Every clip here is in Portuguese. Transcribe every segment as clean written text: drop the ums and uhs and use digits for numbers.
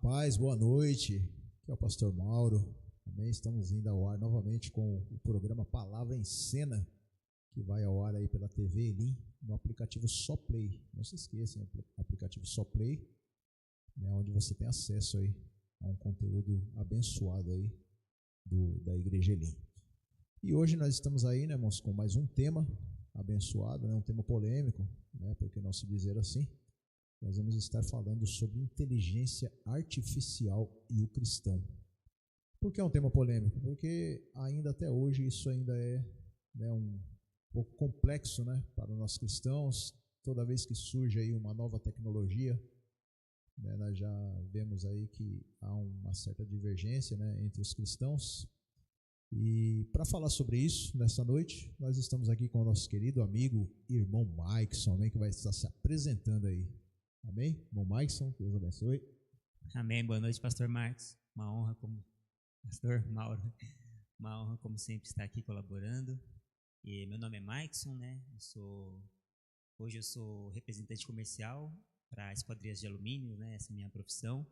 Paz, boa noite. Aqui é o pastor Mauro. Também estamos indo ao ar novamente com o programa Palavra em Cena, que vai ao ar aí pela TV Elim, no aplicativo Só Play. Não se esqueçam, aplicativo Só Play, né, onde você tem acesso aí a um conteúdo abençoado aí da Igreja Elim. E hoje nós estamos aí, né, irmãos, com mais um tema abençoado, né, um tema polêmico, né, por que não se dizer assim. Nós vamos estar falando sobre inteligência artificial e o cristão. Por que é um tema polêmico? Porque ainda até hoje isso ainda é, né, um pouco complexo, né, para nós cristãos. Toda vez que surge aí uma nova tecnologia, né, nós já vemos aí que há uma certa divergência, né, entre os cristãos. E para falar sobre isso, nessa noite, nós estamos aqui com o nosso querido amigo, irmão Maikson, amém, que vai estar se apresentando aí. Amém? Irmão Maikson, Deus abençoe. Amém, boa noite, pastor Marcos. Uma honra como pastor Mauro. Uma honra, como sempre, estar aqui colaborando. E meu nome é Maikson, né? Hoje eu sou representante comercial para esquadrias de alumínio, né? Essa é a minha profissão.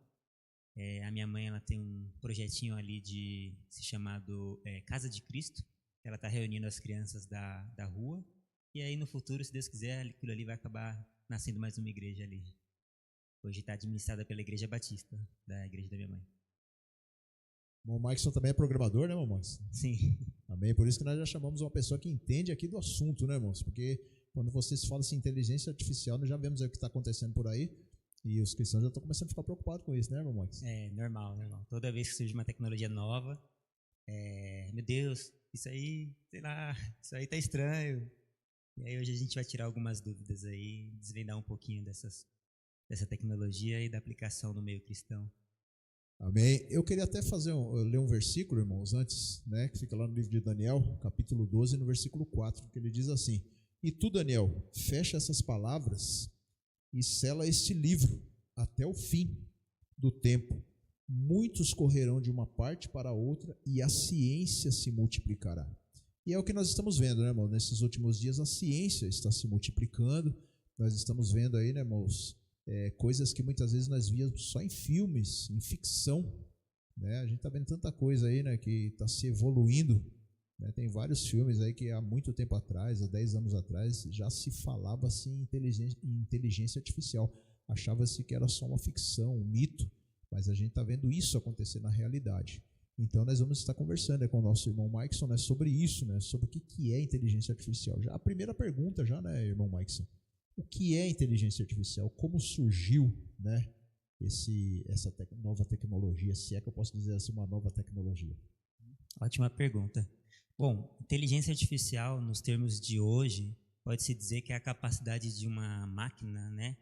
A minha mãe, ela tem um projetinho ali chamado Casa de Cristo. Ela está reunindo as crianças da rua. E aí, no futuro, se Deus quiser, aquilo ali vai acabar nascendo mais uma igreja ali. Hoje está administrada pela Igreja Batista, da igreja da minha mãe. O Maikson também é programador, né, irmão Maikson? Sim. Amém? Por isso que nós já chamamos uma pessoa que entende aqui do assunto, né, irmãos? Porque quando vocês falam assim, inteligência artificial, nós já vemos aí o que está acontecendo por aí. E os cristãos já estão começando a ficar preocupados com isso, né, irmão Maikson? É, normal. Toda vez que surge uma tecnologia nova, meu Deus, isso aí, sei lá, isso aí tá estranho. E aí hoje a gente vai tirar algumas dúvidas aí, desvendar um pouquinho dessa tecnologia e da aplicação no meio cristão. Amém. Eu queria até ler um versículo, irmãos, antes, né, que fica lá no livro de Daniel, capítulo 12, no versículo 4, que ele diz assim: E tu, Daniel, fecha essas palavras e sela este livro até o fim do tempo. Muitos correrão de uma parte para a outra e a ciência se multiplicará. E é o que nós estamos vendo, né, irmão? Nesses últimos dias a ciência está se multiplicando. Nós estamos vendo aí, né, irmãos, coisas que muitas vezes nós víamos só em filmes, em ficção, né? A gente está vendo tanta coisa aí, né, que está se evoluindo, né? Tem vários filmes aí que há muito tempo atrás, há 10 anos atrás, já se falava assim em inteligência artificial. Achava-se que era só uma ficção, um mito, mas a gente está vendo isso acontecer na realidade. Então nós vamos estar conversando com o nosso irmão Maikson, né, sobre isso, né, sobre o que é inteligência artificial. Já a primeira pergunta, já, né, irmão Maikson? O que é inteligência artificial? Como surgiu, né, essa nova tecnologia? Se é que eu posso dizer assim, uma nova tecnologia. Ótima pergunta. Bom, inteligência artificial, nos termos de hoje, pode-se dizer que é a capacidade de uma máquina, né,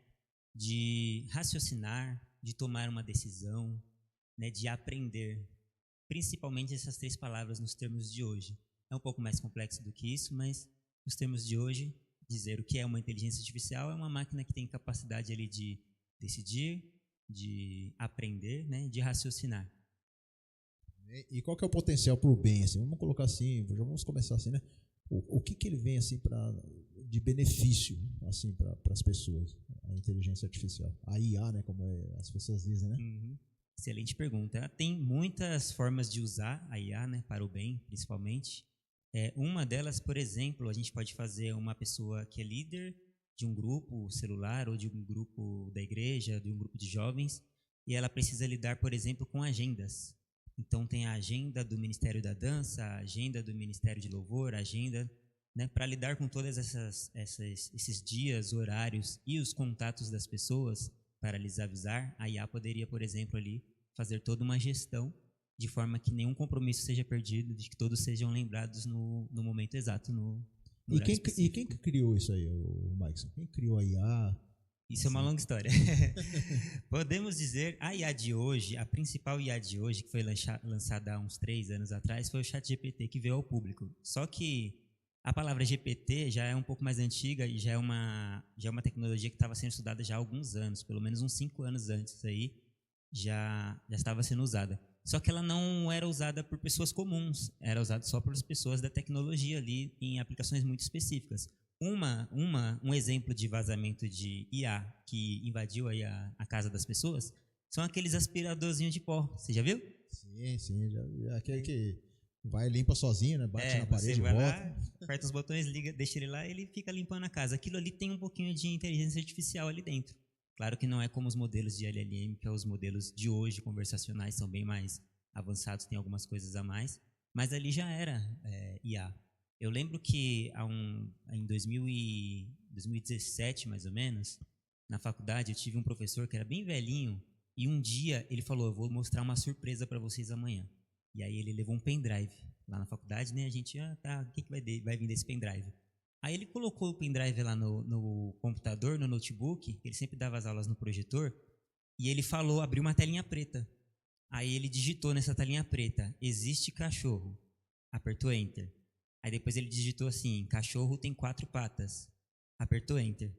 de raciocinar, de tomar uma decisão, né, de aprender. Principalmente essas 3 palavras nos termos de hoje. É um pouco mais complexo do que isso, mas nos termos de hoje, dizer o que é uma inteligência artificial é uma máquina que tem capacidade ali de decidir, de aprender, né, de raciocinar. E qual que é o potencial para o bem? Assim? Vamos colocar assim, já vamos começar assim, né? O que ele vem assim de benefício assim para as pessoas, a inteligência artificial, a IA, né, como as pessoas dizem, né? Uhum. Excelente pergunta. Ela tem muitas formas de usar a IA, né, para o bem, principalmente. Uma delas, por exemplo, a gente pode fazer uma pessoa que é líder de um grupo celular ou de um grupo da igreja, de um grupo de jovens, e ela precisa lidar, por exemplo, com agendas. Então, tem a agenda do Ministério da Dança, a agenda do Ministério de Louvor, a agenda, né, para lidar com todos esses dias, horários e os contatos das pessoas, para lhes avisar, a IA poderia, por exemplo, ali fazer toda uma gestão de forma que nenhum compromisso seja perdido, de que todos sejam lembrados no momento exato, no horário específico. E quem que criou isso aí, o Maikson? Quem criou a IA? Isso é uma longa história. Podemos dizer, a IA de hoje, a principal IA de hoje, que foi lançada há uns 3 anos atrás, foi o ChatGPT, que veio ao público. Só que a palavra GPT já é um pouco mais antiga e já é uma tecnologia que estava sendo estudada já há alguns anos, pelo menos uns 5 anos antes aí, já estava sendo usada. Só que ela não era usada por pessoas comuns, era usada só por pessoas da tecnologia ali em aplicações muito específicas. Um exemplo de vazamento de IA que invadiu aí a casa das pessoas são aqueles aspiradorzinhos de pó. Você já viu? Sim, já aquele que vai e limpa sozinho, né? Bate na parede e vai volta. lá, aperta os botões, liga, deixa ele lá e ele fica limpando a casa. Aquilo ali tem um pouquinho de inteligência artificial ali dentro. Claro que não é como os modelos de LLM, que é os modelos de hoje conversacionais, são bem mais avançados, tem algumas coisas a mais, mas ali já era IA. Eu lembro que em 2017, mais ou menos, na faculdade, eu tive um professor que era bem velhinho e um dia ele falou, eu vou mostrar uma surpresa para vocês amanhã. E aí ele levou um pendrive lá na faculdade, né? A gente, tá, o que vai vir desse pendrive? Aí ele colocou o pendrive lá no computador, no notebook, ele sempre dava as aulas no projetor, e ele falou, abriu uma telinha preta. Aí ele digitou nessa telinha preta, existe cachorro. Apertou Enter. Aí depois ele digitou assim, cachorro tem 4 patas. Apertou Enter.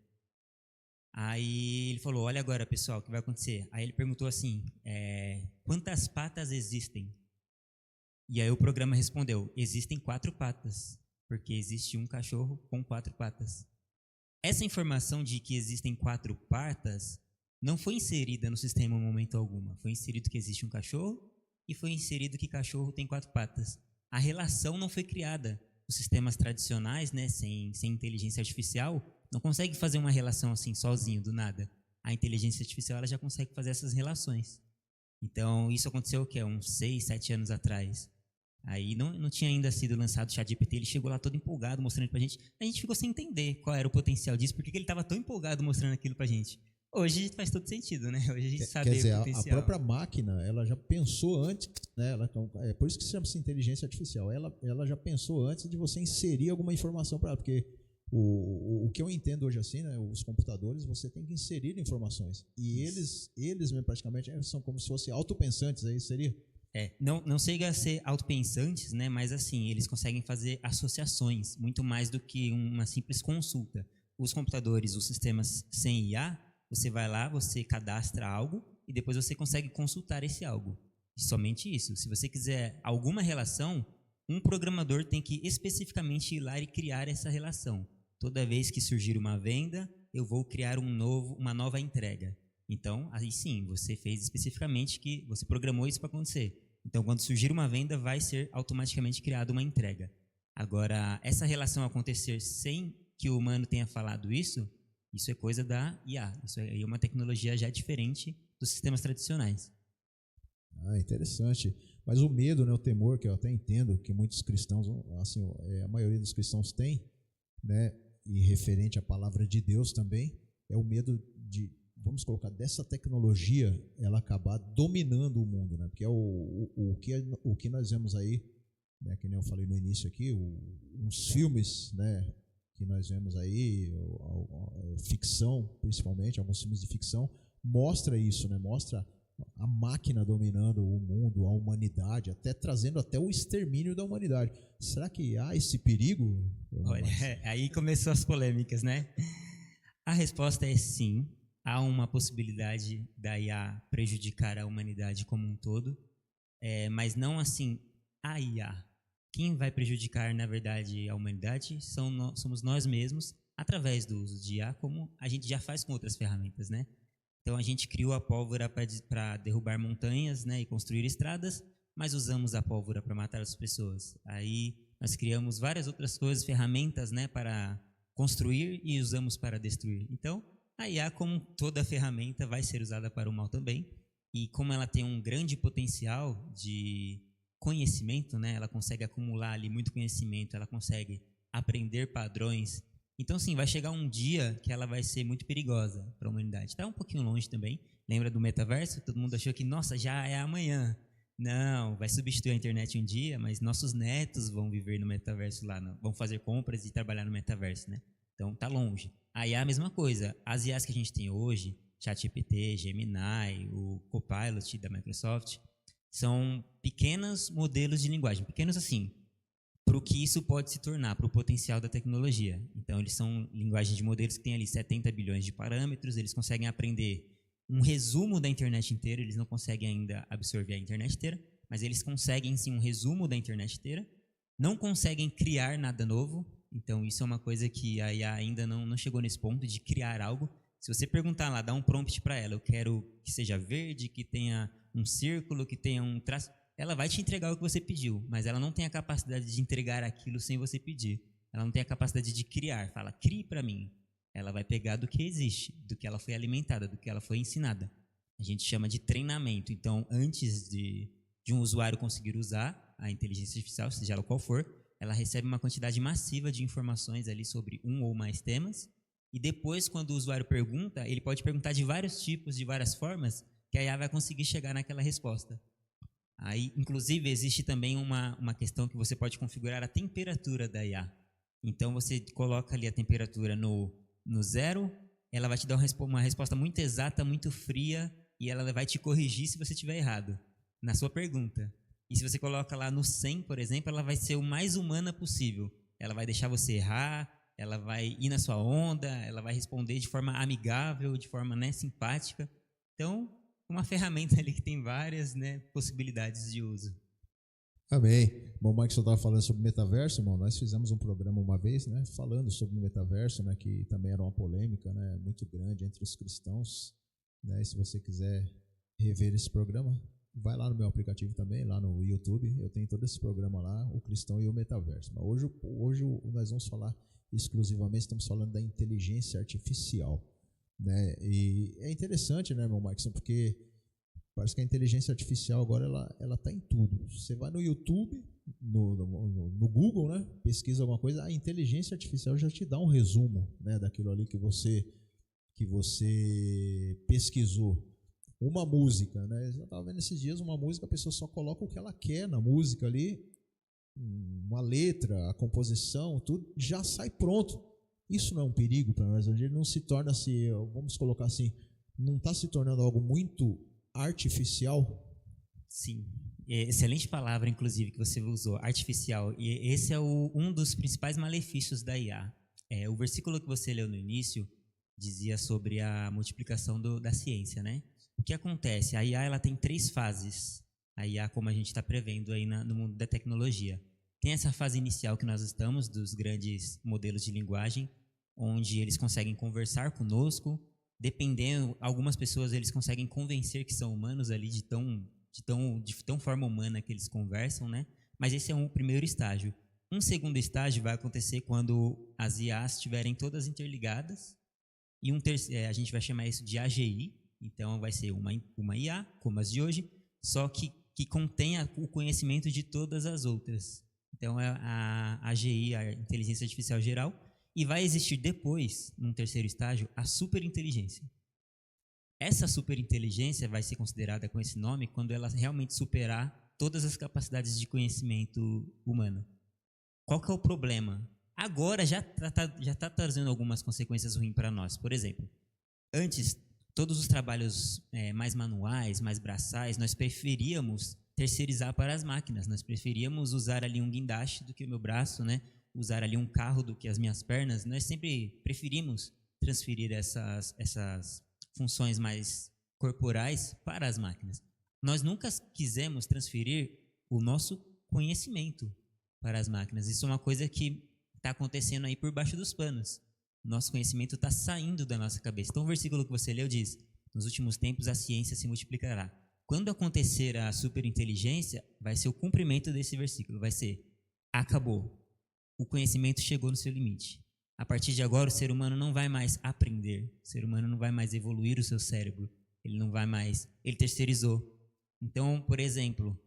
Aí ele falou, olha agora pessoal, o que vai acontecer? Aí ele perguntou assim, quantas patas existem? E aí o programa respondeu, existem 4 patas, porque existe um cachorro com 4 patas. Essa informação de que existem 4 patas não foi inserida no sistema em momento algum. Foi inserido que existe um cachorro e foi inserido que cachorro tem 4 patas. A relação não foi criada. Os sistemas tradicionais, né, sem inteligência artificial, não conseguem fazer uma relação assim sozinho, do nada. A inteligência artificial ela já consegue fazer essas relações. Então, isso aconteceu o quê? Uns 6, 7 anos atrás. Aí não tinha ainda sido lançado o ChatGPT, ele chegou lá todo empolgado, mostrando pra gente. A gente ficou sem entender qual era o potencial disso, porque ele estava tão empolgado mostrando aquilo pra gente. Hoje faz todo sentido, né? Hoje a gente sabe Quer dizer, o potencial. a própria máquina, ela já pensou antes, né? É por isso que se chama-se inteligência artificial. Ela já pensou antes de você inserir alguma informação para ela, porque o que eu entendo hoje assim, né? Os computadores, você tem que inserir informações. E eles mesmo praticamente são como se fossem autopensantes, aí seria? Não chega a ser autopensantes, né? Mas assim, eles conseguem fazer associações, muito mais do que uma simples consulta. Os computadores, os sistemas sem IA, você vai lá, você cadastra algo e depois você consegue consultar esse algo. Somente isso. Se você quiser alguma relação, um programador tem que especificamente ir lá e criar essa relação. Toda vez que surgir uma venda, eu vou criar uma nova entrega. Então, aí sim, você fez especificamente que você programou isso para acontecer. Então, quando surgir uma venda, vai ser automaticamente criada uma entrega. Agora, essa relação acontecer sem que o humano tenha falado isso é coisa da IA. Isso é uma tecnologia já diferente dos sistemas tradicionais. Interessante. Mas o medo, né, o temor, que eu até entendo que muitos cristãos, assim, a maioria dos cristãos tem, né, e referente à palavra de Deus também, é o medo de, vamos colocar, dessa tecnologia ela acabar dominando o mundo, né? Porque é o que nós vemos aí, né, que nem eu falei no início aqui, uns filmes, né, que nós vemos aí, ficção, principalmente, alguns filmes de ficção, mostra isso, né? Mostra a máquina dominando o mundo, a humanidade, até trazendo até o extermínio da humanidade. Será que há esse perigo? Olha, aí começou as polêmicas, né? A resposta é sim. Há uma possibilidade da IA prejudicar a humanidade como um todo, mas não assim a IA. Quem vai prejudicar, na verdade, a humanidade somos nós mesmos, através do uso de IA, como a gente já faz com outras ferramentas, né? Então, a gente criou a pólvora para derrubar montanhas, né, e construir estradas, mas usamos a pólvora para matar as pessoas. Aí, nós criamos várias outras coisas, ferramentas, né, para construir e usamos para destruir. Então, a IA, como toda ferramenta, vai ser usada para o mal também. E como ela tem um grande potencial de conhecimento, né, ela consegue acumular ali muito conhecimento, ela consegue aprender padrões. Então, sim, vai chegar um dia que ela vai ser muito perigosa para a humanidade. Está um pouquinho longe também. Lembra do metaverso? Todo mundo achou que, nossa, já é amanhã. Não, vai substituir a internet um dia, mas nossos netos vão viver no metaverso lá, vão fazer compras e trabalhar no metaverso, né? Então, tá longe. A IA é a mesma coisa. As IAs que a gente tem hoje, ChatGPT, Gemini, o Copilot da Microsoft, são pequenos modelos de linguagem. Pequenos assim, para o que isso pode se tornar, para o potencial da tecnologia. Então, eles são linguagens de modelos que têm ali 70 bilhões de parâmetros, eles conseguem aprender um resumo da internet inteira, eles não conseguem ainda absorver a internet inteira, mas eles conseguem sim um resumo da internet inteira, não conseguem criar nada novo, então isso é uma coisa que a IA ainda não chegou nesse ponto de criar algo, Se você perguntar lá, dá um prompt para ela, eu quero que seja verde, que tenha um círculo, que tenha um traço, ela vai te entregar o que você pediu, mas ela não tem a capacidade de entregar aquilo sem você pedir. Ela não tem a capacidade de criar. Fala, crie para mim. Ela vai pegar do que existe, do que ela foi alimentada, do que ela foi ensinada. A gente chama de treinamento. Então, antes de um usuário conseguir usar a inteligência artificial, seja ela qual for, ela recebe uma quantidade massiva de informações ali sobre um ou mais temas. E depois, quando o usuário pergunta, ele pode perguntar de vários tipos, de várias formas, que a IA vai conseguir chegar naquela resposta. Aí, inclusive, existe também uma questão que você pode configurar a temperatura da IA. Então, você coloca ali a temperatura no 0, ela vai te dar uma resposta muito exata, muito fria, e ela vai te corrigir se você estiver errado na sua pergunta. E se você coloca lá no 100, por exemplo, ela vai ser o mais humana possível. Ela vai deixar você errar, ela vai ir na sua onda, ela vai responder de forma amigável, de forma, né, simpática. Então, uma ferramenta ali que tem várias, né, possibilidades de uso. Amém. Bom, o Mike estava falando sobre metaverso, irmão. Nós fizemos um programa uma vez, né, falando sobre o metaverso, né, que também era uma polêmica, né, muito grande entre os cristãos. Né, e se você quiser rever esse programa, vai lá no meu aplicativo também, lá no YouTube. Eu tenho todo esse programa lá, o cristão e o metaverso. Mas hoje nós vamos falar exclusivamente, estamos falando da inteligência artificial. Né? E é interessante, né, irmão Marcos, porque parece que a inteligência artificial agora ela está em tudo. Você vai no YouTube, no Google, né, pesquisa alguma coisa, a inteligência artificial já te dá um resumo, né, daquilo ali que você pesquisou. Uma música, né? Eu estava vendo esses dias uma música, a pessoa só coloca o que ela quer na música ali, uma letra, a composição, tudo, já sai pronto. Isso não é um perigo para nós? Ele não se torna assim, vamos colocar assim, não está se tornando algo muito artificial? Sim, excelente palavra, inclusive, que você usou, artificial. E esse é um dos principais malefícios da IA. O versículo que você leu no início dizia sobre a multiplicação da ciência, né? O que acontece? A IA ela tem 3 fases. A IA, como a gente está prevendo aí no mundo da tecnologia. Tem essa fase inicial que nós estamos, dos grandes modelos de linguagem, onde eles conseguem conversar conosco. Dependendo, algumas pessoas eles conseguem convencer que são humanos ali de tão forma humana que eles conversam, né? Mas esse é um primeiro estágio. Um segundo estágio vai acontecer quando as IAs estiverem todas interligadas. E a gente vai chamar isso de AGI. Então, vai ser uma IA, como as de hoje, só que contenha o conhecimento de todas as outras. Então, é a AGI, a Inteligência Artificial Geral, e vai existir depois, num terceiro estágio, a superinteligência. Essa superinteligência vai ser considerada com esse nome quando ela realmente superar todas as capacidades de conhecimento humano. Qual que é o problema? Agora já está trazendo algumas consequências ruins para nós. Por exemplo, antes, todos os trabalhos mais manuais, mais braçais, nós preferíamos terceirizar para as máquinas. Nós preferíamos usar ali um guindaste do que o meu braço, né? Usar ali um carro do que as minhas pernas. Nós sempre preferimos transferir essas funções mais corporais para as máquinas. Nós nunca quisemos transferir o nosso conhecimento para as máquinas. Isso é uma coisa que está acontecendo aí por baixo dos panos. Nosso conhecimento está saindo da nossa cabeça. Então, o versículo que você leu diz: nos últimos tempos a ciência se multiplicará. Quando acontecer a superinteligência, vai ser o cumprimento desse versículo. Vai ser: acabou. O conhecimento chegou no seu limite. A partir de agora, o ser humano não vai mais aprender. O ser humano não vai mais evoluir o seu cérebro. Ele não vai mais... Ele terceirizou. Então, por exemplo,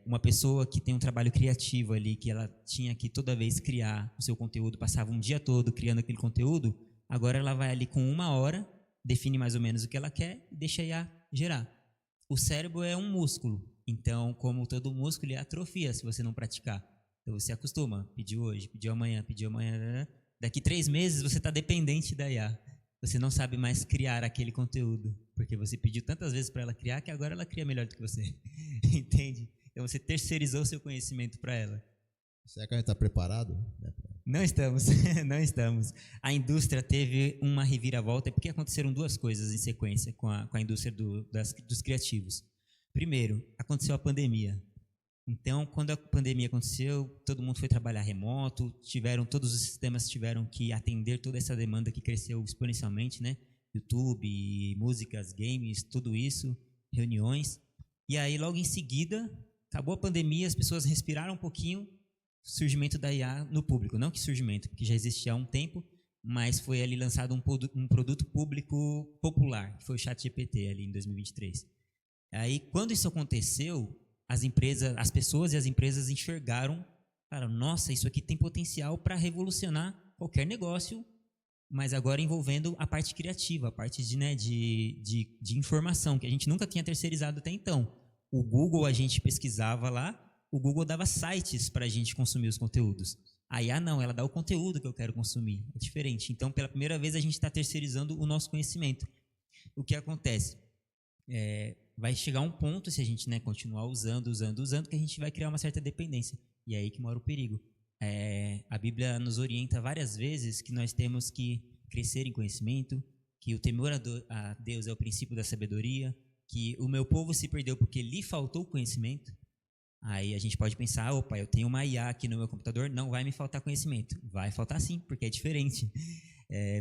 uma pessoa que tem um trabalho criativo ali, que ela tinha que toda vez criar o seu conteúdo, passava um dia todo criando aquele conteúdo, agora ela vai ali com 1 hora, define mais ou menos o que ela quer e deixa a IA gerar. O cérebro é um músculo, então, como todo músculo, ele atrofia se você não praticar. Então, você acostuma, pediu hoje, pediu amanhã, daqui 3 meses você está dependente da IA. Você não sabe mais criar aquele conteúdo, porque você pediu tantas vezes para ela criar que agora ela cria melhor do que você. Entende? Então você terceirizou seu conhecimento para ela. Será que a gente está preparado? Não estamos, não estamos. A indústria teve uma reviravolta, porque aconteceram 2 coisas em sequência com a indústria dos criativos. Primeiro, aconteceu a pandemia. Então, quando a pandemia aconteceu, todo mundo foi trabalhar remoto, todos os sistemas tiveram que atender toda essa demanda que cresceu exponencialmente, né? YouTube, músicas, games, tudo isso, reuniões. E aí, logo em seguida, acabou a pandemia, as pessoas respiraram um pouquinho, surgimento da IA no público. Não que surgimento, porque já existia há um tempo, mas foi ali lançado um produto público popular, que foi o ChatGPT ali em 2023. Aí, quando isso aconteceu, as pessoas e as empresas enxergaram, cara, nossa, isso aqui tem potencial para revolucionar qualquer negócio, mas agora envolvendo a parte criativa, a parte de informação, que a gente nunca tinha terceirizado até então. O Google, a gente pesquisava lá, o Google dava sites para a gente consumir os conteúdos. A IA não, ela dá o conteúdo que eu quero consumir, é diferente. Então, pela primeira vez, a gente está terceirizando o nosso conhecimento. O que acontece? Vai chegar um ponto, se a gente continuar usando, que a gente vai criar uma certa dependência. E é aí que mora o perigo. A Bíblia nos orienta várias vezes que nós temos que crescer em conhecimento, que o temor a Deus é o princípio da sabedoria, que o meu povo se perdeu porque lhe faltou conhecimento. Aí a gente pode pensar, opa, eu tenho uma IA aqui no meu computador, não vai me faltar conhecimento. Vai faltar sim, porque é diferente.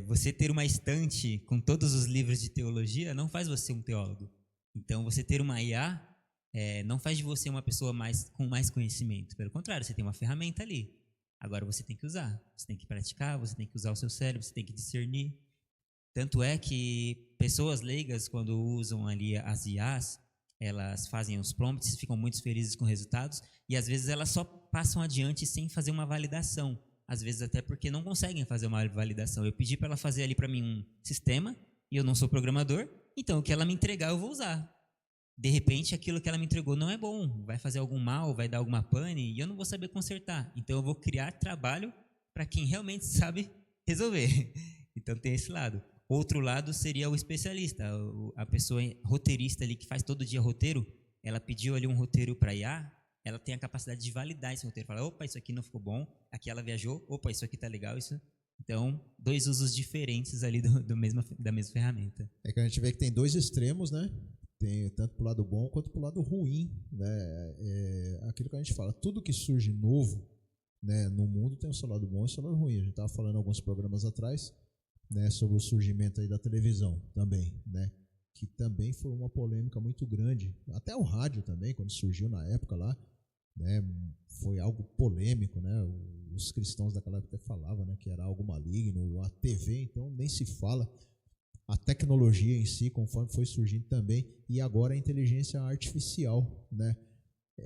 Você ter uma estante com todos os livros de teologia não faz você um teólogo. Então, você ter uma IA não faz de você uma pessoa com mais conhecimento. Pelo contrário, você tem uma ferramenta ali. Agora você tem que usar, você tem que praticar, você tem que usar o seu cérebro, você tem que discernir. Tanto é que pessoas leigas, quando usam ali as IAs, elas fazem os prompts, ficam muito felizes com os resultados, e às vezes elas só passam adiante sem fazer uma validação. Às vezes até porque não conseguem fazer uma validação. Eu pedi para ela fazer ali para mim um sistema, e eu não sou programador, então o que ela me entregar eu vou usar. De repente, aquilo que ela me entregou não é bom, vai fazer algum mal, vai dar alguma pane, e eu não vou saber consertar. Então, eu vou criar trabalho para quem realmente sabe resolver. Então, tem esse lado. Outro lado seria o especialista, a pessoa roteirista ali que faz todo dia roteiro. Ela pediu ali um roteiro para IA, ela tem a capacidade de validar esse roteiro. Fala, opa, isso aqui não ficou bom, aqui ela viajou, opa, isso aqui tá legal, isso... Então, dois usos diferentes ali da mesma ferramenta. É que a gente vê que tem dois extremos, né? Tem tanto para o lado bom quanto para o lado ruim, né? Aquilo que a gente fala, tudo que surge novo, né, no mundo tem o seu lado bom e o seu lado ruim. A gente estava falando alguns programas atrás, né, sobre o surgimento aí da televisão também, né? Que também foi uma polêmica muito grande. Até o rádio também, quando surgiu na época lá, né, foi algo polêmico, né? Os cristãos daquela época até falavam, né, que era algo maligno. A TV, então, nem se fala. A tecnologia em si, conforme foi surgindo também, e agora a inteligência artificial, né?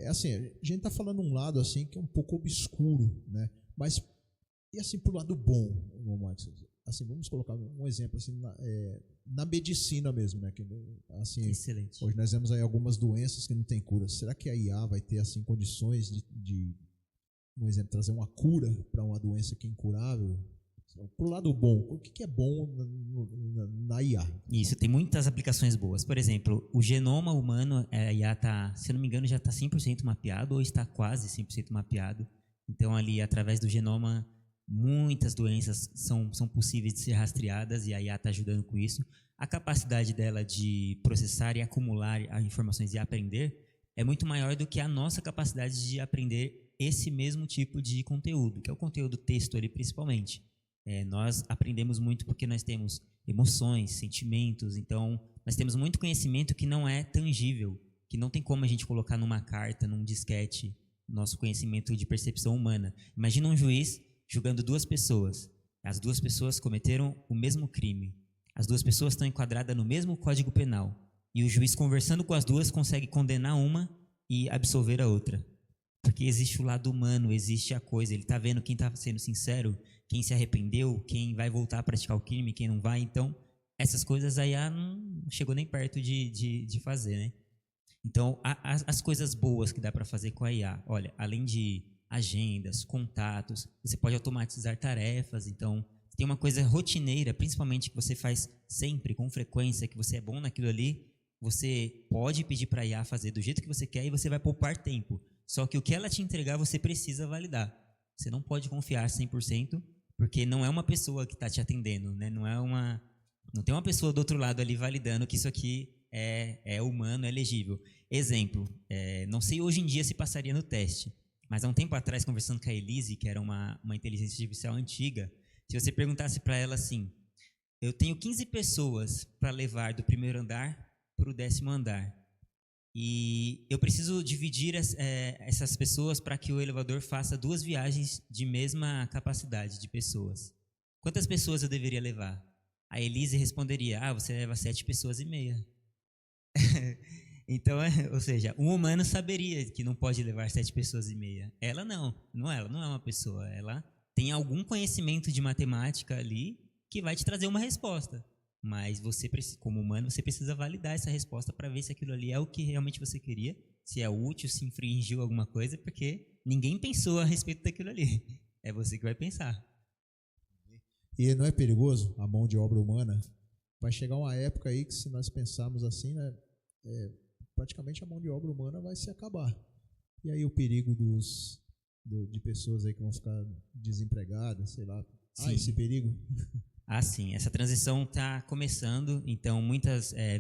Assim, a gente está falando um lado assim que é um pouco obscuro, né? Mas e assim pro lado bom, assim, vamos colocar um exemplo assim na medicina mesmo, né? Que, assim, excelente. Hoje nós vemos aí algumas doenças que não tem cura. Será que a IA vai ter assim condições de um exemplo, trazer uma cura para uma doença que é incurável? Pro lado bom, o que é bom na IA? Isso, tem muitas aplicações boas. Por exemplo, o genoma humano, a IA está, se eu não me engano, já está 100% mapeado, ou está quase 100% mapeado. Então, ali, através do genoma, muitas doenças são possíveis de ser rastreadas, e a IA está ajudando com isso. A capacidade dela de processar e acumular as informações e aprender é muito maior do que a nossa capacidade de aprender esse mesmo tipo de conteúdo, que é o conteúdo texto ali, principalmente. Nós aprendemos muito porque nós temos emoções, sentimentos, então nós temos muito conhecimento que não é tangível, que não tem como a gente colocar numa carta, num disquete, nosso conhecimento de percepção humana. Imagina um juiz julgando duas pessoas. As duas pessoas cometeram o mesmo crime. As duas pessoas estão enquadradas no mesmo Código Penal. E o juiz, conversando com as duas, consegue condenar uma e absolver a outra. Porque existe o lado humano, existe a coisa. Ele está vendo quem está sendo sincero, quem se arrependeu, quem vai voltar a praticar o crime, quem não vai. Então, essas coisas a IA não chegou nem perto de fazer, né? Então, as coisas boas que dá para fazer com a IA, olha, além de agendas, contatos, você pode automatizar tarefas. Então, tem uma coisa rotineira, principalmente que você faz sempre, com frequência, que você é bom naquilo ali, você pode pedir para a IA fazer do jeito que você quer e você vai poupar tempo. Só que o que ela te entregar, você precisa validar. Você não pode confiar 100%, porque não é uma pessoa que está te atendendo, né? Não tem uma pessoa do outro lado ali validando que isso aqui é humano, é legível. Exemplo, não sei hoje em dia se passaria no teste, mas há um tempo atrás, conversando com a Elise, que era uma inteligência artificial antiga, se você perguntasse para ela assim, eu tenho 15 pessoas para levar do primeiro andar para o 10º andar. E eu preciso dividir essas pessoas para que o elevador faça 2 viagens de mesma capacidade de pessoas. Quantas pessoas eu deveria levar? A Elise responderia, você leva 7 pessoas e meia. Então, ou seja, um humano saberia que não pode levar 7 pessoas e meia. Ela não é uma pessoa. Ela tem algum conhecimento de matemática ali que vai te trazer uma resposta. Mas você, como humano, você precisa validar essa resposta para ver se aquilo ali é o que realmente você queria, se é útil, se infringiu alguma coisa, porque ninguém pensou a respeito daquilo ali. É você que vai pensar. E não é perigoso a mão de obra humana? Vai chegar uma época aí que, se nós pensarmos assim, né, praticamente a mão de obra humana vai se acabar. E aí o perigo de pessoas aí que vão ficar desempregadas, sei lá. Sim. Esse perigo? Sim. Essa transição está começando. Então,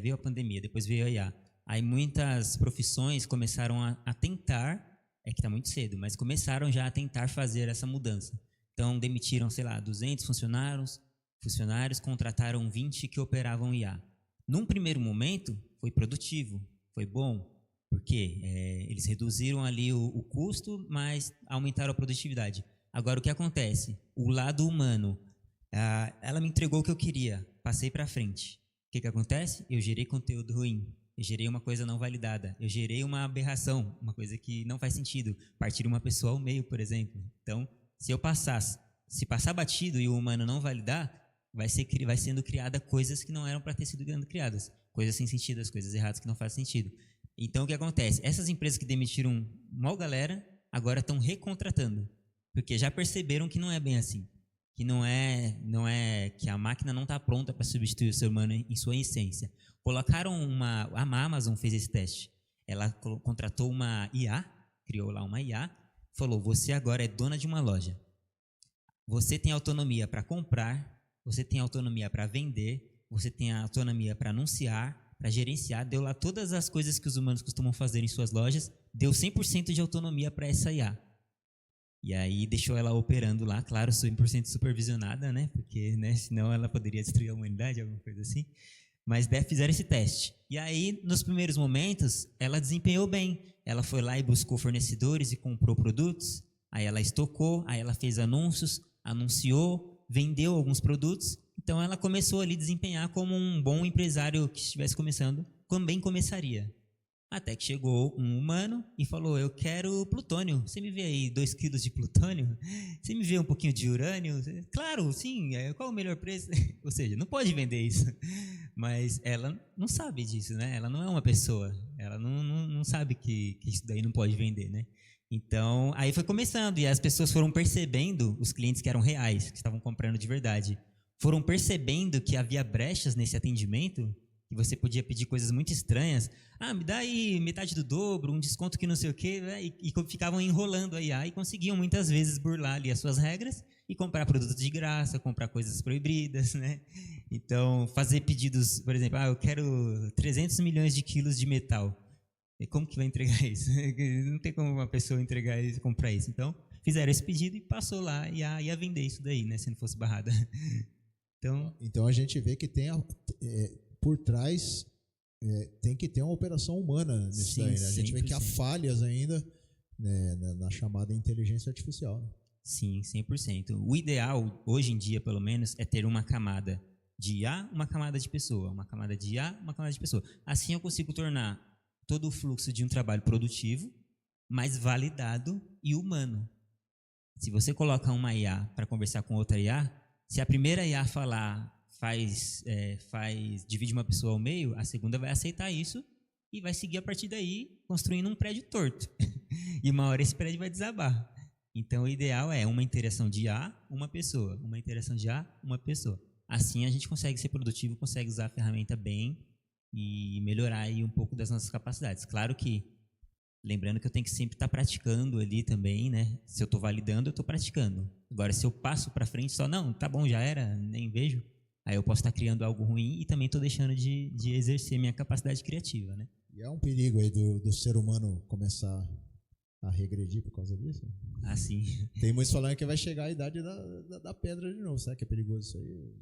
veio a pandemia, depois veio a IA. Aí muitas profissões começaram a tentar, que está muito cedo, mas começaram já a tentar fazer essa mudança. Então, demitiram, 200 funcionários, contrataram 20 que operavam IA. Num primeiro momento, foi produtivo, foi bom, porque eles reduziram ali o custo, mas aumentaram a produtividade. Agora, o que acontece? O lado humano, ela me entregou o que eu queria, passei para frente. O que acontece? Eu gerei conteúdo ruim, eu gerei uma coisa não validada, eu gerei uma aberração, uma coisa que não faz sentido, partir uma pessoa ao meio, por exemplo. Então, se passar batido e o humano não validar, vai sendo criada coisas que não eram para ter sido criadas, coisas sem sentido, as coisas erradas que não fazem sentido. Então, o que acontece? Essas empresas que demitiram mal galera, agora estão recontratando, porque já perceberam que não é bem assim, que não é que a máquina não está pronta para substituir o ser humano em sua essência. Colocaram a Amazon fez esse teste. Ela contratou uma IA, criou lá uma IA, falou: você agora é dona de uma loja. Você tem autonomia para comprar, você tem autonomia para vender, você tem a autonomia para anunciar, para gerenciar. Deu lá todas as coisas que os humanos costumam fazer em suas lojas, deu 100% de autonomia para essa IA. E aí deixou ela operando lá, claro, 100% supervisionada, né? Porque, senão ela poderia destruir a humanidade, alguma coisa assim. Mas fizeram esse teste. E aí, nos primeiros momentos, ela desempenhou bem. Ela foi lá e buscou fornecedores e comprou produtos. Aí ela estocou, aí ela fez anúncios, anunciou, vendeu alguns produtos. Então ela começou ali a desempenhar como um bom empresário que estivesse começando, também começaria. Até que chegou um humano e falou: eu quero plutônio, você me vê aí 2 quilos de plutônio? Você me vê um pouquinho de urânio? Claro, sim, qual o melhor preço? Ou seja, não pode vender isso. Mas ela não sabe disso, né? Ela não é uma pessoa, ela não sabe que isso daí não pode vender, né? Então, aí foi começando, e as pessoas foram percebendo, os clientes que eram reais, que estavam comprando de verdade, foram percebendo que havia brechas nesse atendimento, que você podia pedir coisas muito estranhas. Me dá aí metade do dobro, um desconto que não sei o quê, e ficavam enrolando a IA e conseguiam muitas vezes burlar ali as suas regras e comprar produtos de graça, comprar coisas proibidas, né? Então, fazer pedidos, por exemplo, eu quero 300 milhões de quilos de metal. E como que vai entregar isso? Não tem como uma pessoa entregar e comprar isso. Então, fizeram esse pedido e passou lá e ia vender isso daí, né? Se não fosse barrada. Então a gente vê que tem por trás tem que ter uma operação humana nisso daí, né? A gente 100%. Vê que há falhas ainda, né, na chamada inteligência artificial. Né? Sim, 100%. O ideal, hoje em dia, pelo menos, é ter uma camada de IA, uma camada de pessoa, uma camada de IA, uma camada de pessoa. Assim eu consigo tornar todo o fluxo de um trabalho produtivo mais validado e humano. Se você coloca uma IA para conversar com outra IA, se a primeira IA falar divide uma pessoa ao meio, a segunda vai aceitar isso e vai seguir a partir daí construindo um prédio torto. E uma hora esse prédio vai desabar. Então o ideal é uma interação de IA, uma pessoa, uma interação de IA, uma pessoa. Assim a gente consegue ser produtivo, consegue usar a ferramenta bem e melhorar aí um pouco das nossas capacidades. Claro que, lembrando que eu tenho que sempre estar praticando ali também, né? Se eu estou validando, eu estou praticando. Agora, se eu passo para frente só, não, tá bom, já era, nem vejo, aí eu posso estar criando algo ruim e também estou deixando de exercer minha capacidade criativa, né? E há um perigo aí do ser humano começar a regredir por causa disso? Sim. Tem muitos falando que vai chegar a idade da pedra de novo. Será que é perigoso isso aí?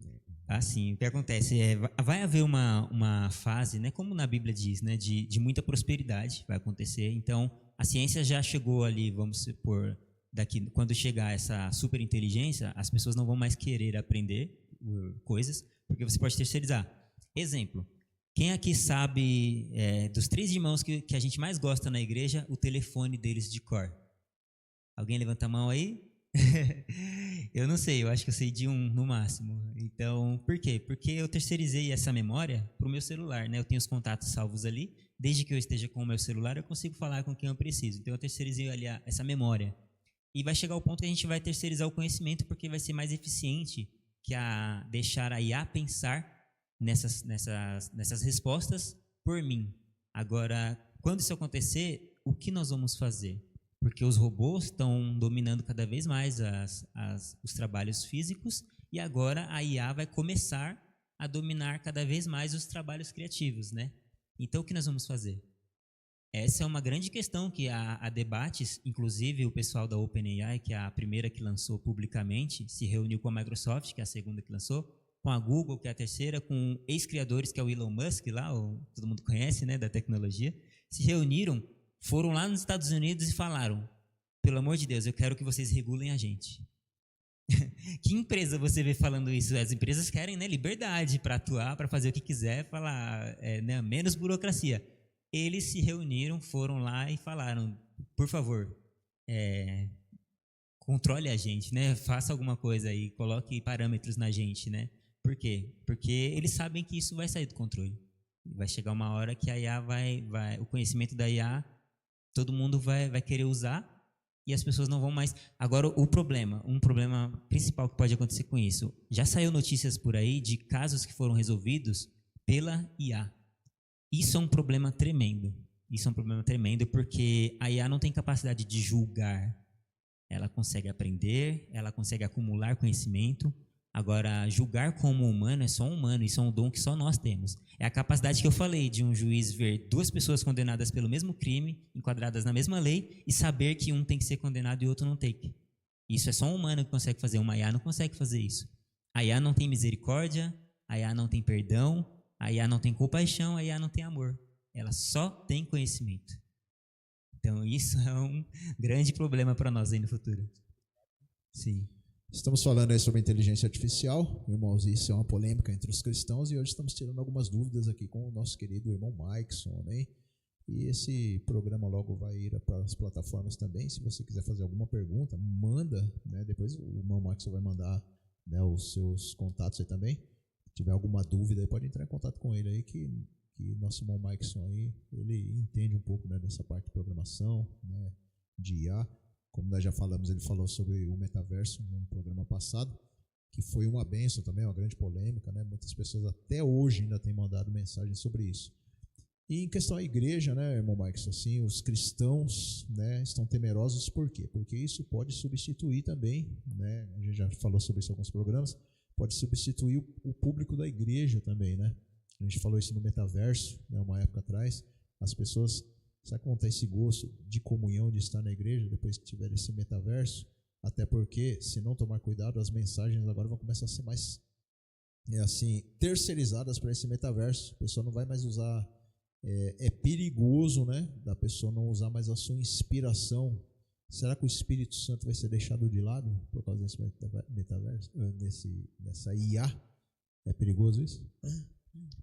Assim, o que acontece vai haver uma fase, né, como na Bíblia diz, né, de muita prosperidade vai acontecer. Então, a ciência já chegou ali, vamos supor, daqui, quando chegar essa superinteligência, as pessoas não vão mais querer aprender coisas, porque você pode terceirizar. Exemplo, quem aqui sabe, dos 3 irmãos que a gente mais gosta na igreja, o telefone deles de cor? Alguém levanta a mão aí? Eu não sei, eu acho que eu sei de um no máximo. Então, por quê? Porque eu terceirizei essa memória para o meu celular, né? Eu tenho os contatos salvos ali. Desde que eu esteja com o meu celular, eu consigo falar com quem eu preciso. Então, eu terceirizei ali essa memória. E vai chegar o ponto que a gente vai terceirizar o conhecimento, porque vai ser mais eficiente que deixar a IA pensar nessas respostas por mim. Agora, quando isso acontecer, o que nós vamos fazer? Porque os robôs estão dominando cada vez mais os trabalhos físicos e agora a IA vai começar a dominar cada vez mais os trabalhos criativos, né? Então, o que nós vamos fazer? Essa é uma grande questão que há debates, inclusive o pessoal da OpenAI, que é a primeira que lançou publicamente, se reuniu com a Microsoft, que é a segunda que lançou, com a Google, que é a terceira, com ex-criadores, que é o Elon Musk, lá, todo mundo conhece, né, da tecnologia, se reuniram, foram lá nos Estados Unidos e falaram, pelo amor de Deus, eu quero que vocês regulem a gente. Que empresa você vê falando isso? As empresas querem, né, liberdade para atuar, para fazer o que quiser, falar, né, menos burocracia. Eles se reuniram, foram lá e falaram, por favor, controle a gente, né? Faça alguma coisa aí, coloque parâmetros na gente, né? Por quê? Porque eles sabem que isso vai sair do controle. Vai chegar uma hora que a IA o conhecimento da IA, todo mundo vai querer usar e as pessoas não vão mais. Agora, um problema principal que pode acontecer com isso, já saiu notícias por aí de casos que foram resolvidos pela IA. Isso é um problema tremendo. Isso é um problema tremendo porque a IA não tem capacidade de julgar. Ela consegue aprender, ela consegue acumular conhecimento. Agora, julgar como humano é só humano, isso é um dom que só nós temos. É a capacidade que eu falei de um juiz ver 2 pessoas condenadas pelo mesmo crime, enquadradas na mesma lei, e saber que um tem que ser condenado e o outro não tem que. Isso é só um humano que consegue fazer, uma IA não consegue fazer isso. A IA não tem misericórdia, a IA não tem perdão, a IA não tem compaixão, a IA não tem amor. Ela só tem conhecimento. Então, isso é um grande problema para nós aí no futuro. Sim. Estamos falando aí sobre inteligência artificial, irmãos, isso é uma polêmica entre os cristãos e hoje estamos tirando algumas dúvidas aqui com o nosso querido irmão Maikson, né? E esse programa logo vai ir para as plataformas também. Se você quiser fazer alguma pergunta, manda, né? Depois o irmão Maikson vai mandar, né, os seus contatos aí também. Se tiver alguma dúvida, pode entrar em contato com ele aí que nosso irmão Maikson aí, ele entende um pouco, né, dessa parte de programação, né, de IA. Como nós já falamos, ele falou sobre o metaverso no programa passado, que foi uma bênção também, uma grande polêmica, né? Muitas pessoas até hoje ainda têm mandado mensagens sobre isso. E em questão à igreja, né, irmão Maikson, assim, os cristãos, né, estão temerosos por quê? Porque isso pode substituir também, né, a gente já falou sobre isso em alguns programas, pode substituir o público da igreja também, né? A gente falou isso no metaverso, né, uma época atrás, as pessoas, sabe como está esse gosto de comunhão, de estar na igreja, depois que tiver esse metaverso? Até porque, se não tomar cuidado, as mensagens agora vão começar a ser mais, assim, terceirizadas para esse metaverso. A pessoa não vai mais usar, é perigoso, né, da pessoa não usar mais a sua inspiração. Será que o Espírito Santo vai ser deixado de lado por causa desse metaverso, nessa IA? É perigoso isso?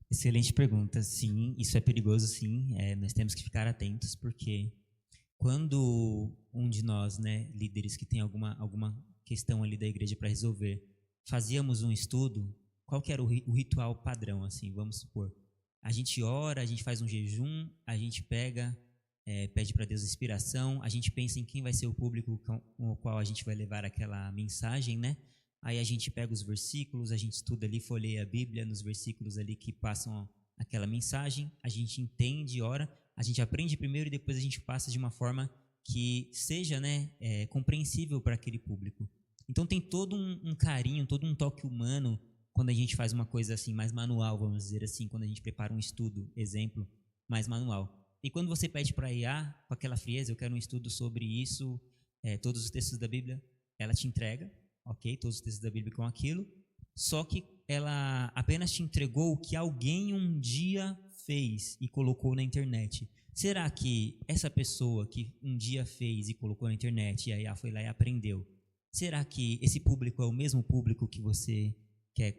Excelente pergunta. Sim, isso é perigoso, sim. Nós temos que ficar atentos, porque quando um de nós, né, líderes que tem alguma questão ali da igreja para resolver, fazíamos um estudo, qual que era o ritual padrão, assim, vamos supor. A gente ora, a gente faz um jejum, a gente pede para Deus inspiração, a gente pensa em quem vai ser o público com o qual a gente vai levar aquela mensagem, né? Aí a gente pega os versículos, a gente estuda ali, folheia a Bíblia nos versículos ali que passam aquela mensagem, a gente entende, ora, a gente aprende primeiro e depois a gente passa de uma forma que seja, né, compreensível para aquele público. Então tem todo um carinho, todo um toque humano quando a gente faz uma coisa assim mais manual, vamos dizer assim, quando a gente prepara um estudo, exemplo, mais manual. E quando você pede para a IA, com aquela frieza, eu quero um estudo sobre isso, todos os textos da Bíblia, ela te entrega, ok, todos os textos da Bíblia com aquilo, só que ela apenas te entregou o que alguém um dia fez e colocou na internet. Será que essa pessoa que um dia fez e colocou na internet e a IA foi lá e aprendeu, será que esse público é o mesmo público que você quer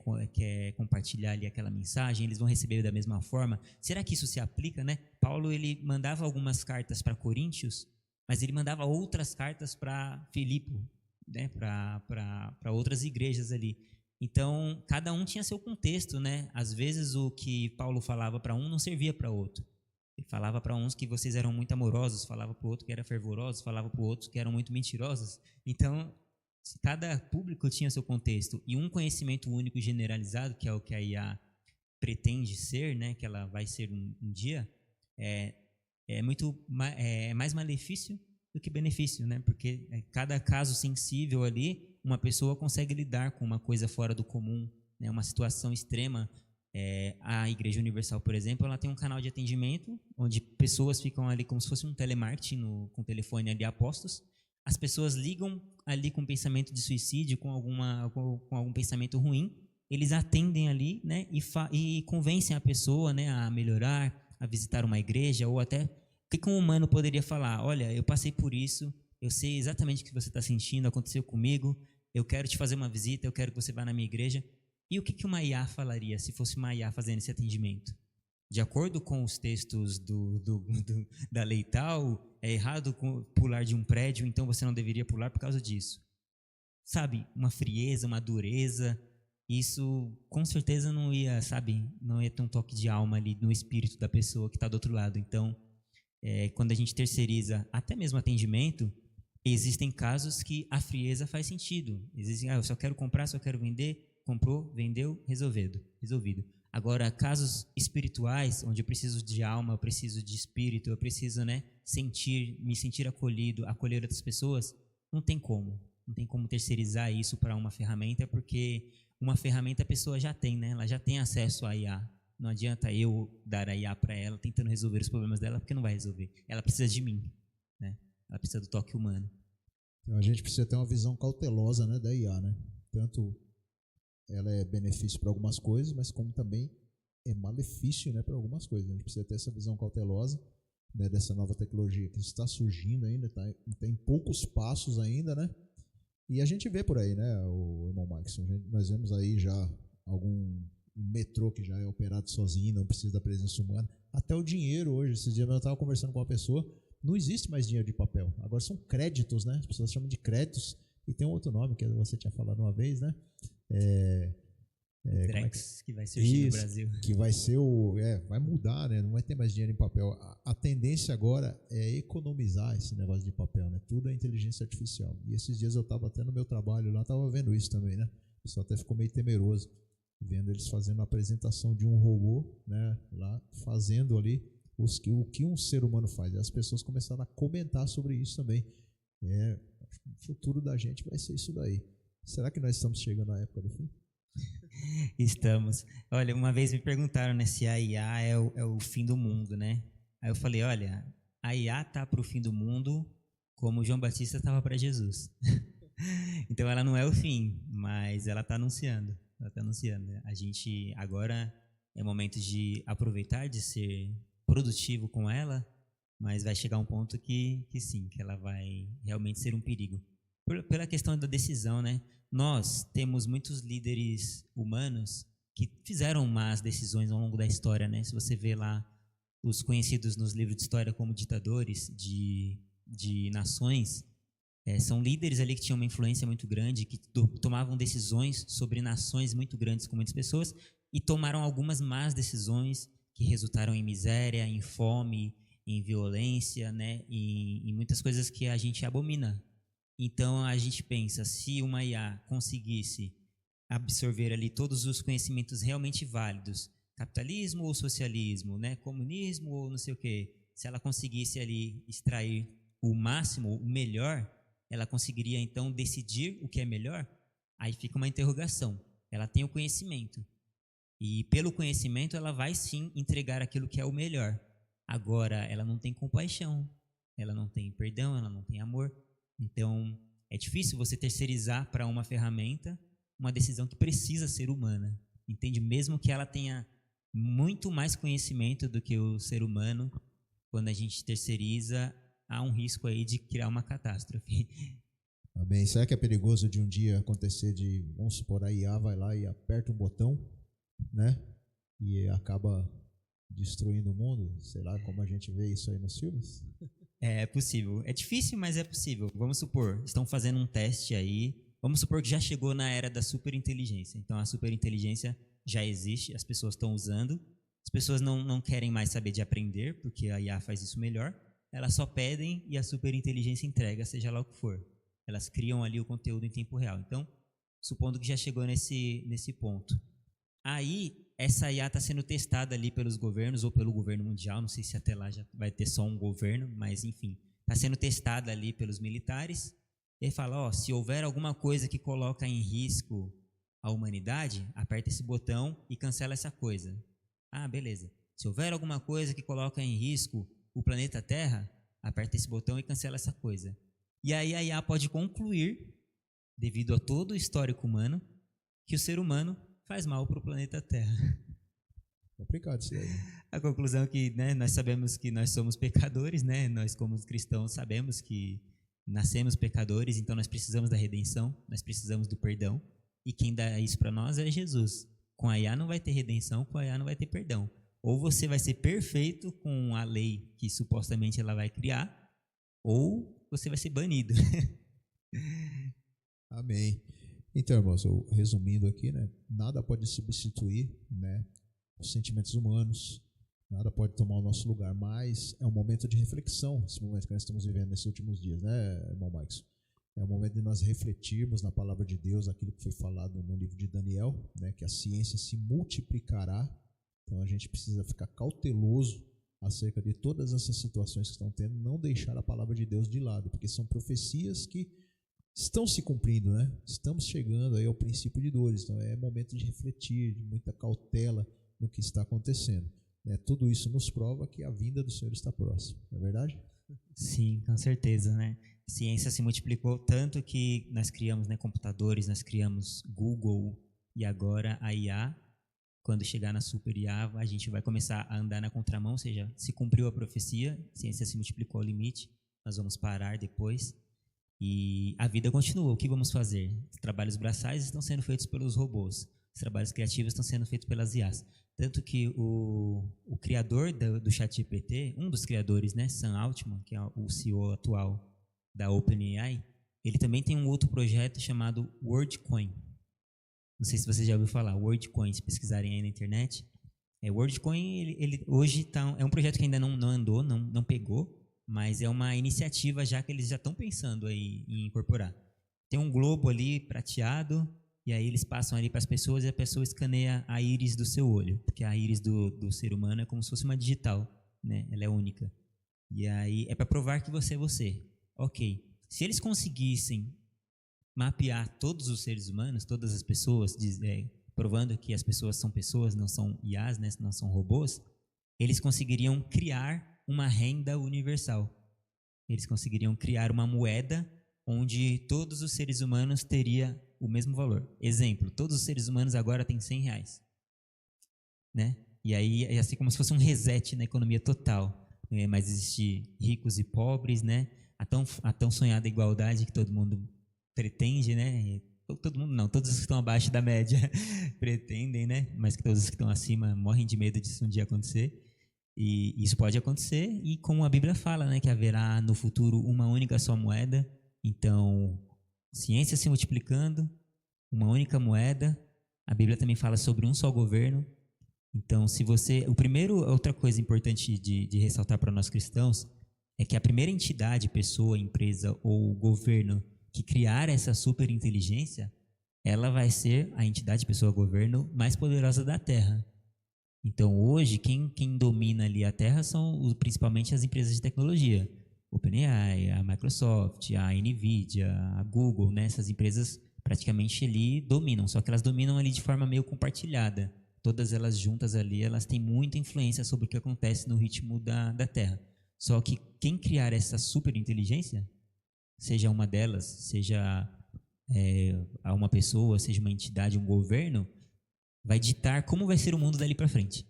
compartilhar ali aquela mensagem? Eles vão receber da mesma forma? Será que isso se aplica, né? Paulo, ele mandava algumas cartas para Coríntios, mas ele mandava outras cartas para Filipe, né? Para outras igrejas ali. Então, cada um tinha seu contexto, né? Às vezes o que Paulo falava para um não servia para outro. Ele falava para uns que vocês eram muito amorosos, falava para o outro que eram fervorosos, falava para o outro que eram muito mentirosos. Então, cada público tinha seu contexto. E um conhecimento único e generalizado, que é o que a IA pretende ser, né, que ela vai ser um dia, é mais malefício do que benefício, né? Porque cada caso sensível ali, uma pessoa consegue lidar com uma coisa fora do comum, né? Uma situação extrema. A Igreja Universal, por exemplo, ela tem um canal de atendimento onde pessoas ficam ali como se fosse um telemarketing com o telefone ali a postos. As pessoas ligam ali com pensamento de suicídio, com algum pensamento ruim, eles atendem ali, né, e convencem a pessoa, né, a melhorar, a visitar uma igreja, ou até o que um humano poderia falar: olha, eu passei por isso, eu sei exatamente o que você está sentindo, aconteceu comigo, eu quero te fazer uma visita, eu quero que você vá na minha igreja. E o que uma IA falaria se fosse uma IA fazendo esse atendimento? De acordo com os textos da lei tal, é errado pular de um prédio, então você não deveria pular por causa disso. Sabe, uma frieza, uma dureza, isso com certeza não ia ter um toque de alma ali no espírito da pessoa que está do outro lado. Então, quando a gente terceiriza até mesmo atendimento, existem casos que a frieza faz sentido. Eu só quero comprar, só quero vender, comprou, vendeu, resolvido. Agora, casos espirituais, onde eu preciso de alma, eu preciso de espírito, eu preciso, né, me sentir acolhido, acolher outras pessoas, não tem como terceirizar isso para uma ferramenta, porque uma ferramenta a pessoa já tem, né? Ela já tem acesso à IA. Não adianta eu dar a IA para ela tentando resolver os problemas dela, porque não vai resolver. Ela precisa de mim, né? Ela precisa do toque humano. Então a gente precisa ter uma visão cautelosa, né, da IA, né? Tanto ela é benefício para algumas coisas, mas como também é malefício, né, para algumas coisas. A gente precisa ter essa visão cautelosa, né, dessa nova tecnologia que está surgindo ainda, está em poucos passos ainda, né? E a gente vê por aí, né, o irmão Max, nós vemos aí já algum metrô que já é operado sozinho, não precisa da presença humana. Até o dinheiro hoje, esses dias eu estava conversando com uma pessoa, não existe mais dinheiro de papel, agora são créditos, né? As pessoas chamam de créditos, e tem um outro nome que você tinha falado uma vez, né? Drex, que vai surgir no Brasil. Que vai ser vai mudar, né? Não vai ter mais dinheiro em papel. A tendência agora é economizar esse negócio de papel, né? Tudo é inteligência artificial. E esses dias eu estava até no meu trabalho lá, estava vendo isso também, né? O pessoal até ficou meio temeroso, vendo eles fazendo a apresentação de um robô, né? Lá fazendo ali o que um ser humano faz. E as pessoas começaram a comentar sobre isso também. O futuro da gente vai ser isso daí. Será que nós estamos chegando à época do fim? Estamos. Olha, uma vez me perguntaram, né, se a IA é o fim do mundo, né? Aí eu falei, olha, a IA tá para o fim do mundo como João Batista estava para Jesus. Então ela não é o fim, mas ela está anunciando. A gente agora é momento de aproveitar, de ser produtivo com ela, mas vai chegar um ponto que sim, que ela vai realmente ser um perigo. Pela questão da decisão, né? Nós temos muitos líderes humanos que fizeram más decisões ao longo da história, né? Se você vê lá os conhecidos nos livros de história como ditadores de nações, são líderes ali que tinham uma influência muito grande, que tomavam decisões sobre nações muito grandes com muitas pessoas e tomaram algumas más decisões que resultaram em miséria, em fome, em violência, né? E em muitas coisas que a gente abomina. Então, a gente pensa, se uma IA conseguisse absorver ali todos os conhecimentos realmente válidos, capitalismo ou socialismo, né, comunismo ou não sei o quê, se ela conseguisse ali extrair o máximo, o melhor, ela conseguiria então decidir o que é melhor? Aí fica uma interrogação. Ela tem o conhecimento e pelo conhecimento ela vai sim entregar aquilo que é o melhor. Agora, ela não tem compaixão, ela não tem perdão, ela não tem amor. Então, é difícil você terceirizar para uma ferramenta uma decisão que precisa ser humana, entende? Mesmo que ela tenha muito mais conhecimento do que o ser humano, quando a gente terceiriza, há um risco aí de criar uma catástrofe. Amém. Será que é perigoso de um dia acontecer de, vamos supor, a IA vai lá e aperta um botão, né? E acaba destruindo o mundo? Sei lá como a gente vê isso aí nos filmes. É possível. É difícil, mas é possível. Vamos supor, estão fazendo um teste aí. Vamos supor que já chegou na era da superinteligência. Então, a superinteligência já existe, as pessoas estão usando. As pessoas não querem mais saber de aprender, porque a IA faz isso melhor. Elas só pedem e a superinteligência entrega, seja lá o que for. Elas criam ali o conteúdo em tempo real. Então, supondo que já chegou nesse ponto. Aí, essa IA está sendo testada ali pelos governos ou pelo governo mundial, não sei se até lá já vai ter só um governo, mas enfim, está sendo testada ali pelos militares. Ele fala, se houver alguma coisa que coloca em risco a humanidade, aperta esse botão e cancela essa coisa. Ah, beleza. Se houver alguma coisa que coloca em risco o planeta Terra, aperta esse botão e cancela essa coisa. E aí a IA pode concluir, devido a todo o histórico humano, que o ser humano faz mal para o planeta Terra. Complicado isso aí. A conclusão é que, né, nós sabemos que nós somos pecadores, né? Nós como cristãos sabemos que nascemos pecadores, então nós precisamos da redenção, nós precisamos do perdão, e quem dá isso para nós é Jesus. Com a IA não vai ter redenção, com a IA não vai ter perdão. Ou você vai ser perfeito com a lei que supostamente ela vai criar, ou você vai ser banido. Amém. Então, irmãos, eu, resumindo aqui, né, nada pode substituir, né, os sentimentos humanos, nada pode tomar o nosso lugar, mas é um momento de reflexão, esse momento que nós estamos vivendo nesses últimos dias, né, irmão Marcos? É o momento de nós refletirmos na palavra de Deus, aquilo que foi falado no livro de Daniel, né, que a ciência se multiplicará, então a gente precisa ficar cauteloso acerca de todas essas situações que estão tendo, não deixar a palavra de Deus de lado, porque são profecias que estão se cumprindo, né? Estamos chegando aí ao princípio de dores, então é momento de refletir, de muita cautela no que está acontecendo, né? Tudo isso nos prova que a vinda do Senhor está próxima, não é verdade? Sim, com certeza, né? A ciência se multiplicou tanto que nós criamos, né, computadores, nós criamos Google e agora a IA. Quando chegar na super IA, a gente vai começar a andar na contramão, ou seja, se cumpriu a profecia, a ciência se multiplicou ao limite, nós vamos parar depois. E a vida continua. O que vamos fazer? Os trabalhos braçais estão sendo feitos pelos robôs. Os trabalhos criativos estão sendo feitos pelas IAs. Tanto que o criador do ChatGPT, um dos criadores, né, Sam Altman, que é o CEO atual da OpenAI, ele também tem um outro projeto chamado WorldCoin. Não sei se você já ouviu falar, WorldCoin, se pesquisarem aí na internet. WorldCoin, ele hoje é um projeto que ainda não andou, não pegou, mas é uma iniciativa já que eles já estão pensando aí em incorporar. Tem um globo ali prateado, e aí eles passam ali para as pessoas e a pessoa escaneia a íris do seu olho, porque a íris do ser humano é como se fosse uma digital, né? Ela é única. E aí é para provar que você é você. Ok, se eles conseguissem mapear todos os seres humanos, todas as pessoas, provando que as pessoas são pessoas, não são IAs, né? Não são robôs, eles conseguiriam criar uma renda universal. Eles conseguiriam criar uma moeda onde todos os seres humanos teriam o mesmo valor. Exemplo, todos os seres humanos agora têm R$100, né? E aí é assim como se fosse um reset na economia total. Não ia mais existir ricos e pobres, né? A tão sonhada igualdade que todo mundo pretende, né? Todo mundo não, todos os que estão abaixo da média pretendem, né? Mas que todos os que estão acima morrem de medo disso um dia acontecer. E isso pode acontecer, e como a Bíblia fala, né, que haverá no futuro uma única só moeda. Então, ciência se multiplicando, uma única moeda. A Bíblia também fala sobre um só governo. Então, outra coisa importante de ressaltar para nós cristãos é que a primeira entidade, pessoa, empresa ou governo que criar essa superinteligência, ela vai ser a entidade, pessoa, governo mais poderosa da Terra. Então, hoje, quem domina ali a Terra são principalmente as empresas de tecnologia. OpenAI, a Microsoft, a Nvidia, a Google, né? Essas empresas praticamente ali dominam, só que elas dominam ali de forma meio compartilhada. Todas elas juntas ali, elas têm muita influência sobre o que acontece no ritmo da Terra. Só que quem criar essa superinteligência, seja uma delas, seja a uma pessoa, seja uma entidade, um governo, vai ditar como vai ser o mundo dali para frente.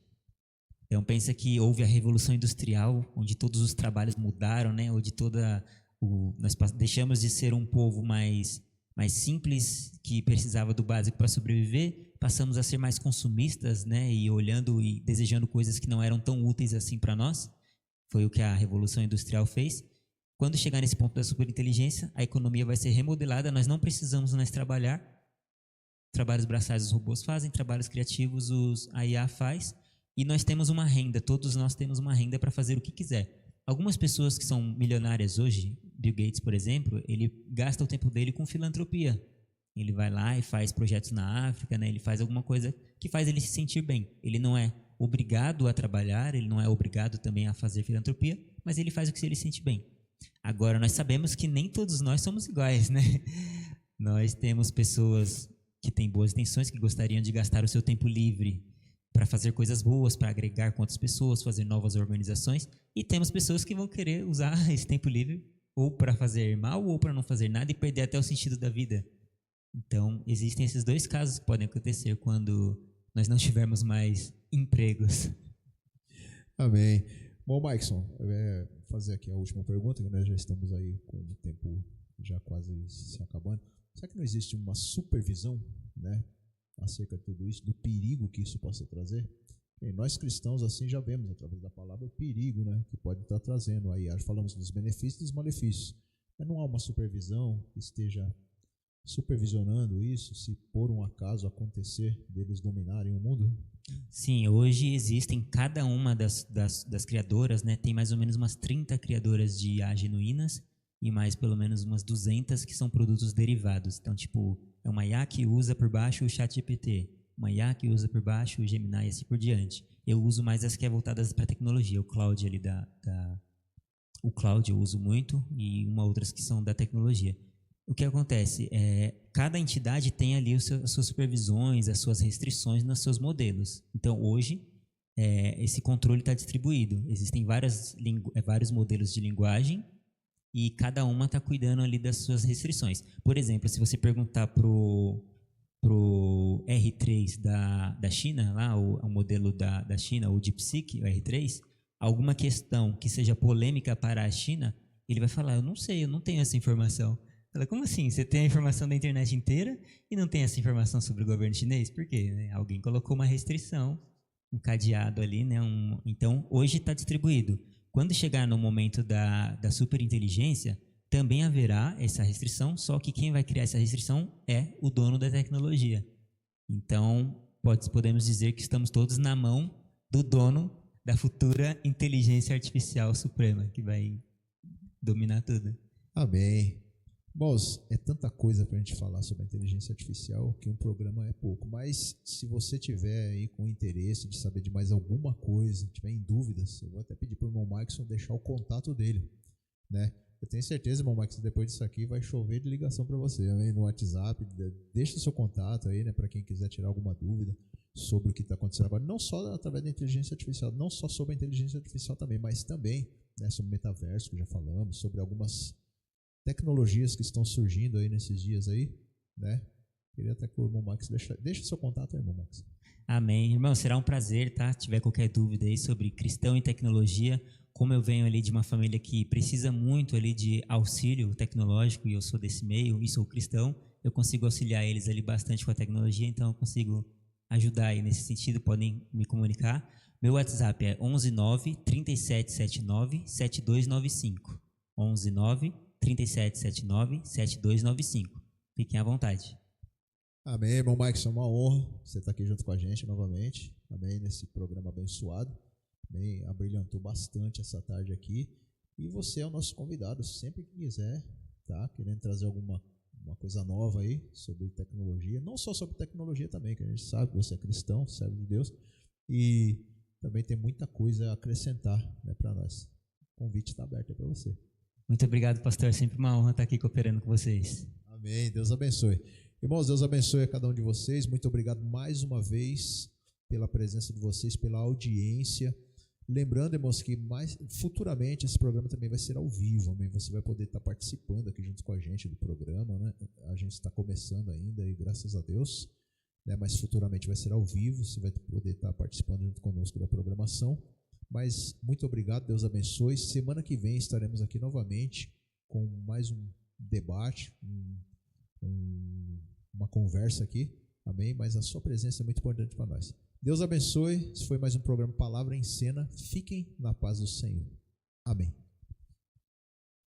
Então pensa que houve a Revolução Industrial, onde todos os trabalhos mudaram, né? Onde nós deixamos de ser um povo mais simples, que precisava do básico para sobreviver, passamos a ser mais consumistas, né? E olhando e desejando coisas que não eram tão úteis assim para nós. Foi o que a Revolução Industrial fez. Quando chegar nesse ponto da superinteligência, a economia vai ser remodelada, nós não precisamos mais trabalhar. Trabalhos braçais os robôs fazem, trabalhos criativos a IA faz, e nós temos uma renda, todos nós temos uma renda para fazer o que quiser. Algumas pessoas que são milionárias hoje, Bill Gates, por exemplo, ele gasta o tempo dele com filantropia. Ele vai lá e faz projetos na África, né? Ele faz alguma coisa que faz ele se sentir bem. Ele não é obrigado a trabalhar, ele não é obrigado também a fazer filantropia, mas ele faz o que ele sente bem. Agora, nós sabemos que nem todos nós somos iguais, né? Nós temos pessoas que têm boas intenções, que gostariam de gastar o seu tempo livre para fazer coisas boas, para agregar com outras pessoas, fazer novas organizações, e temos pessoas que vão querer usar esse tempo livre ou para fazer mal ou para não fazer nada e perder até o sentido da vida. Então, existem esses dois casos que podem acontecer quando nós não tivermos mais empregos. Amém. Bom, Maikson, eu vou fazer aqui a última pergunta, que nós já estamos aí com o tempo já quase se acabando. Será que não existe uma supervisão, né, acerca de tudo isso, do perigo que isso possa trazer? Bem, nós cristãos assim já vemos através da palavra o perigo, né, que pode estar trazendo aí. Falamos dos benefícios e dos malefícios, mas não há uma supervisão que esteja supervisionando isso, se por um acaso acontecer deles dominarem o mundo? Sim, hoje existem, cada uma das criadoras, né, tem mais ou menos umas 30 criadoras de IA genuínas e mais pelo menos umas 200 que são produtos derivados. Então, tipo, é uma IA que usa por baixo o ChatGPT, uma IA que usa por baixo o Gemini e assim por diante. Eu uso mais as que é voltadas para tecnologia, o Cloud ali o Cloud eu uso muito e outras que são da tecnologia. O que acontece? Cada entidade tem ali as suas supervisões, as suas restrições nos seus modelos. Então, hoje, esse controle está distribuído. Existem vários modelos de linguagem e cada uma está cuidando ali das suas restrições. Por exemplo, se você perguntar pro R3 da China, lá, o modelo da China, o DeepSeek, o R3, alguma questão que seja polêmica para a China, ele vai falar, eu não sei, eu não tenho essa informação. Fala, como assim? Você tem a informação da internet inteira e não tem essa informação sobre o governo chinês? Por quê? Né? Alguém colocou uma restrição, um cadeado ali, né? Então, hoje está distribuído. Quando chegar no momento da superinteligência, também haverá essa restrição, só que quem vai criar essa restrição é o dono da tecnologia. Então, podemos dizer que estamos todos na mão do dono da futura inteligência artificial suprema, que vai dominar tudo. Amém. Bom, é tanta coisa para a gente falar sobre a inteligência artificial que um programa é pouco, mas se você tiver aí com interesse de saber de mais alguma coisa, tiver em dúvidas, eu vou até pedir para o irmão Maikson deixar o contato dele, né? Eu tenho certeza, irmão Maikson, depois disso aqui vai chover de ligação para você, né? No WhatsApp, deixa o seu contato aí, né, para quem quiser tirar alguma dúvida sobre o que está acontecendo agora, não só através da inteligência artificial, não só sobre a inteligência artificial também, mas também, né, sobre o metaverso, que já falamos, sobre algumas tecnologias que estão surgindo aí nesses dias aí, né? Queria até que o irmão Max deixa seu contato aí, irmão Max. Amém. Irmão, será um prazer, tá? Se tiver qualquer dúvida aí sobre cristão e tecnologia, como eu venho ali de uma família que precisa muito ali de auxílio tecnológico e eu sou desse meio e sou cristão, eu consigo auxiliar eles ali bastante com a tecnologia, então eu consigo ajudar aí nesse sentido, podem me comunicar. Meu WhatsApp é 119 3779 7295. 119 3779 7295. Fiquem à vontade. Amém, irmão Maikson, é uma honra você estar aqui junto com a gente novamente. Amém, nesse programa abençoado. Amém, abrilhantou bastante essa tarde aqui. E você é o nosso convidado, sempre que quiser, tá? Querendo trazer uma coisa nova aí sobre tecnologia. Não só sobre tecnologia também, que a gente sabe que você é cristão, servo de Deus. E também tem muita coisa a acrescentar, né, para nós. O convite está aberto aí para você. Muito obrigado, pastor. É sempre uma honra estar aqui cooperando com vocês. Amém. Deus abençoe. Irmãos, Deus abençoe a cada um de vocês. Muito obrigado mais uma vez pela presença de vocês, pela audiência. Lembrando, irmãos, que futuramente esse programa também vai ser ao vivo, amém? Você vai poder estar participando aqui junto com a gente do programa, né? A gente está começando ainda e graças a Deus, né? Mas futuramente vai ser ao vivo, você vai poder estar participando junto conosco da programação. Mas muito obrigado, Deus abençoe. Semana que vem estaremos aqui novamente com mais um debate, uma conversa aqui, amém? Mas a sua presença é muito importante para nós. Deus abençoe. Esse foi mais um programa Palavra em Cena. Fiquem na paz do Senhor. Amém.